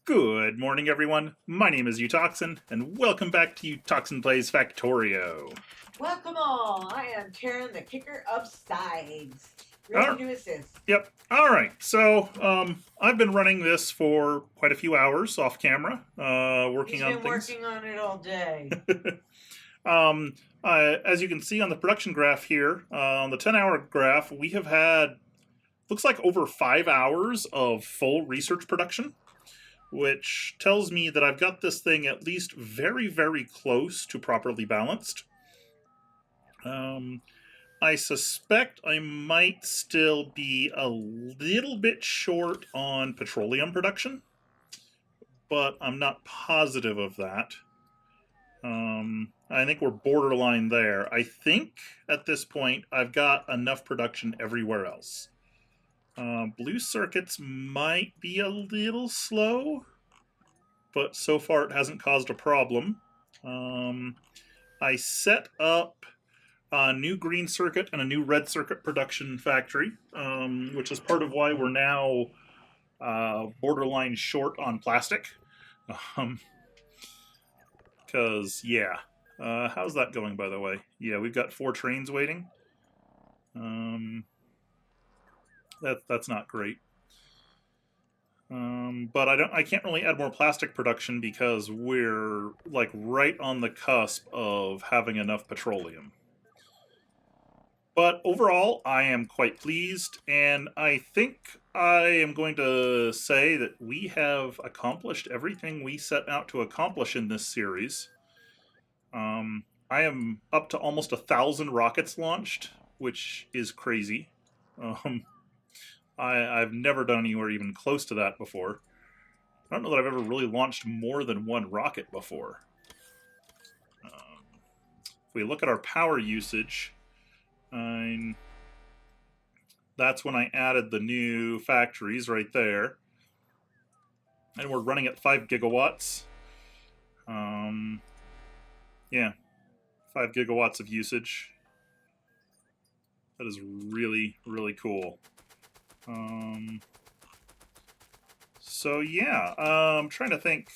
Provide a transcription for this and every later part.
Good morning, everyone. My name is Utoxin, and welcome back to Utoxin Plays Factorio. Welcome all. I am Karen, the kicker of sides. All- Ready to assist. Yep. All right. So, I've been running this for quite a few hours off camera, working He's on been things. working on it all day. As you can see on the production graph here, on the 10-hour graph, we have had, looks like over 5 hours of full research production, which tells me that I've got this thing at least very, very close to properly balanced. I suspect I might still be a little bit short on petroleum production, but I'm not positive of that. I think we're borderline there. I think at this point I've got enough production everywhere else. Blue circuits might be a little slow, but so far it hasn't caused a problem. I set up a new green circuit and a new red circuit production factory, which is part of why we're now borderline short on plastic. Because, yeah. How's that going, by the way? Yeah, we've got 4 trains waiting. That's not great. But I can't really add more plastic production because we're like right on the cusp of having enough petroleum. But overall, I am quite pleased, and I think I am going to say that we have accomplished everything we set out to accomplish in this series. I am up to almost 1,000 rockets launched, which is crazy. I've never done anywhere even close to that before. I don't know that I've ever really launched more than 1 rocket before. If we look at our power usage, that's when I added the new factories right there. And we're running at 5 gigawatts. Yeah, 5 gigawatts of usage. That is really, really cool. So yeah, I'm trying to think.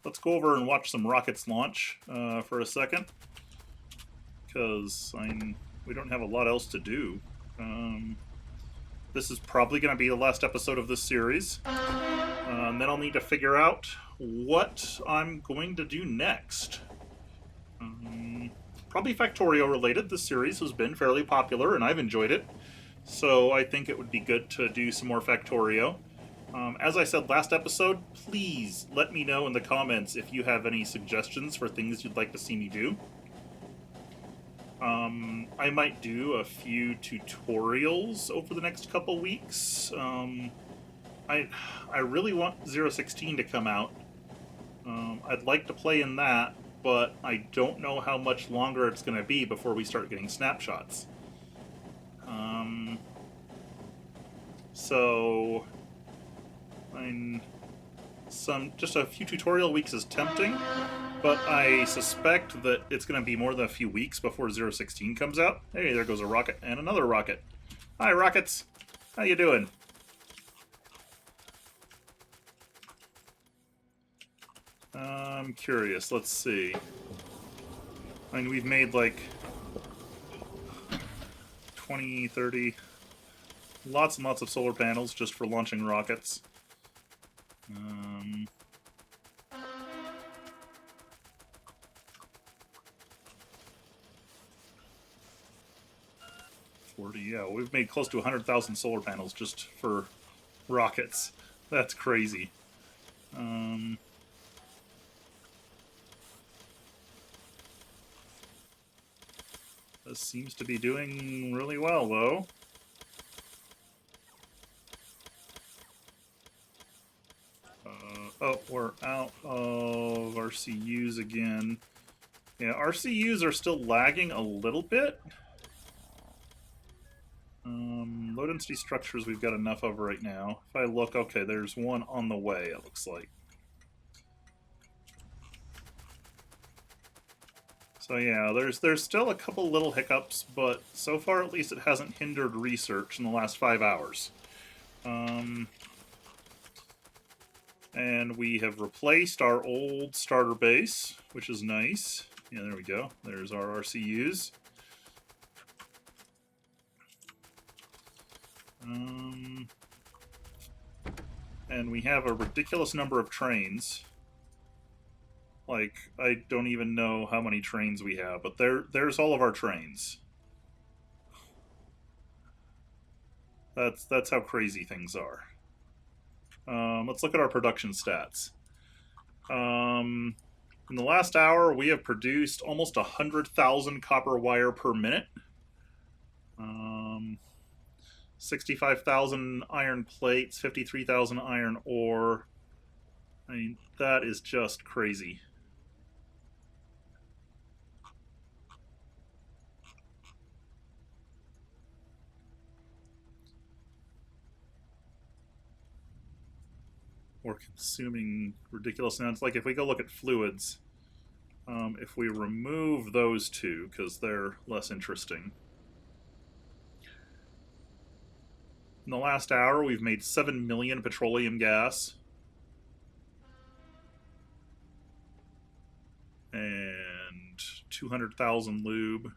Let's go over and watch some rockets launch for a second. Because we don't have a lot else to do. This is probably going to be the last episode of this series. And then I'll need to figure out what I'm going to do next. Probably Factorio related. This series has been fairly popular and I've enjoyed it. So I think it would be good to do some more Factorio. As I said last episode, please let me know in the comments if you have any suggestions for things you'd like to see me do. I might do a few tutorials over the next couple weeks. I really want 0.16 to come out. I'd like to play in that, but I don't know how much longer it's going to be before we start getting snapshots. So, just a few tutorial weeks is tempting, but I suspect that it's going to be more than a few weeks before 0.16 comes out. Hey, there goes a rocket and another rocket. Hi, rockets. How you doing? I'm curious. Let's see. We've made like 20, 30, lots and lots of solar panels just for launching rockets. 40, yeah, we've made close to 100,000 solar panels just for rockets. That's crazy. This seems to be doing really well, though. Oh, we're out of RCUs again. Yeah, RCUs are still lagging a little bit. Low density structures we've got enough of right now. If I look, okay, there's one on the way, it looks like. So yeah, there's still a couple little hiccups, but so far at least it hasn't hindered research in the last 5 hours. And we have replaced our old starter base, which is nice. Yeah, there we go. There's our RCUs. And we have a ridiculous number of trains. Like, I don't even know how many trains we have, but there's all of our trains. That's how crazy things are. Let's look at our production stats. In the last hour, we have produced almost 100,000 copper wire per minute. 65,000 iron plates, 53,000 iron ore. I mean, that is just crazy. We're consuming ridiculous amounts. Like if we go look at fluids, if we remove those two, because they're less interesting. In the last hour, we've made 7 million petroleum gas. And 200,000 lube.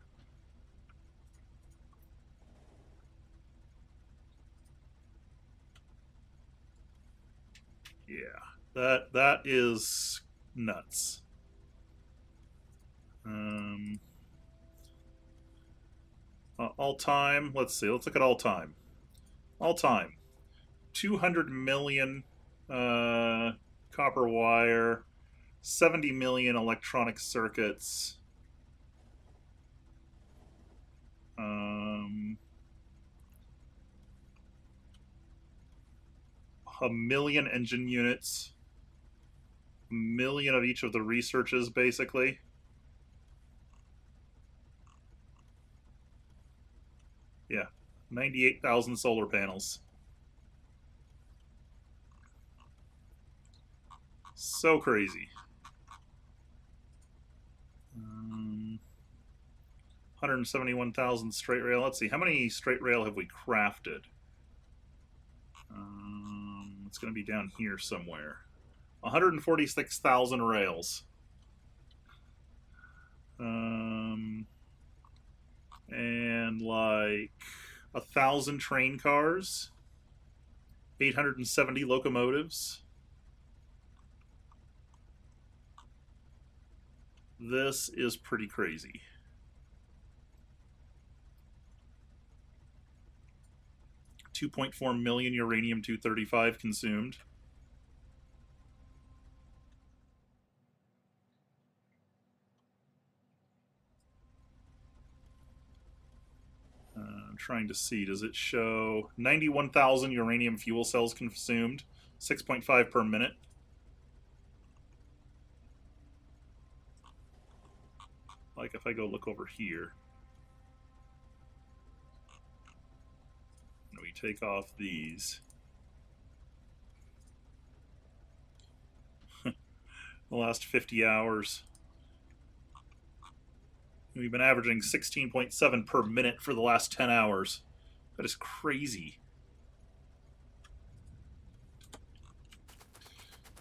Yeah, that is nuts. All time, let's see, let's look at all time. All time, 200 million copper wire, 70 million electronic circuits, 1,000,000 engine units, 1,000,000 of each of the researches, basically. Yeah, 98,000 solar panels. So crazy. 171,000 straight rail. Let's see, how many straight rail have we crafted? It's going to be down here somewhere. 146,000 rails. And like 1,000 train cars, 870 locomotives. This is pretty crazy. $2.4 million uranium-235 consumed. I'm trying to see, does it show 91,000 uranium fuel cells consumed, 6.5 per minute. Like if I go look over here, and we take off these, the last 50 hours, we've been averaging 16.7 per minute for the last 10 hours. That is crazy.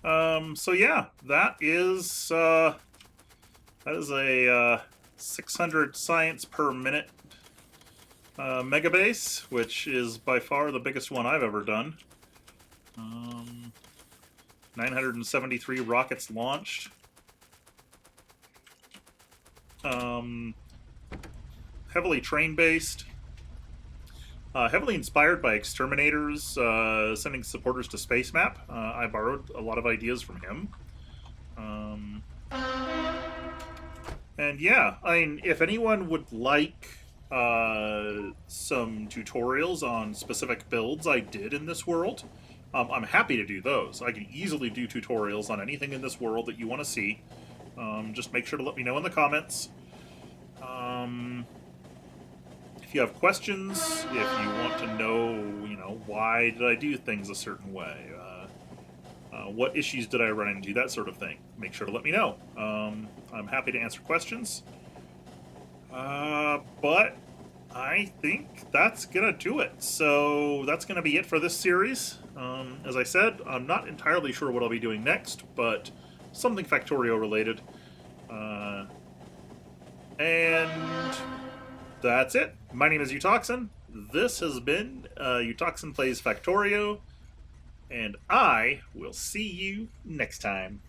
So yeah, that is a 600 science per minute megabase, which is by far the biggest one I've ever done. 973 rockets launched. Heavily train-based. Heavily inspired by Exterminators sending supporters to Space Map. I borrowed a lot of ideas from him. And yeah, I mean, if anyone would like some tutorials on specific builds I did in this world, I'm happy to do those. I can easily do tutorials on anything in this world that you want to see. Just make sure to let me know in the comments. If you have questions, if you want to know, why did I do things a certain way, what issues did I run into, that sort of thing, make sure to let me know. I'm happy to answer questions. But I think that's gonna do it. So that's gonna be it for this series. As I said, I'm not entirely sure what I'll be doing next, but something Factorio related. And that's it. My name is Utoxin. This has been Utoxin Plays Factorio, and I will see you next time.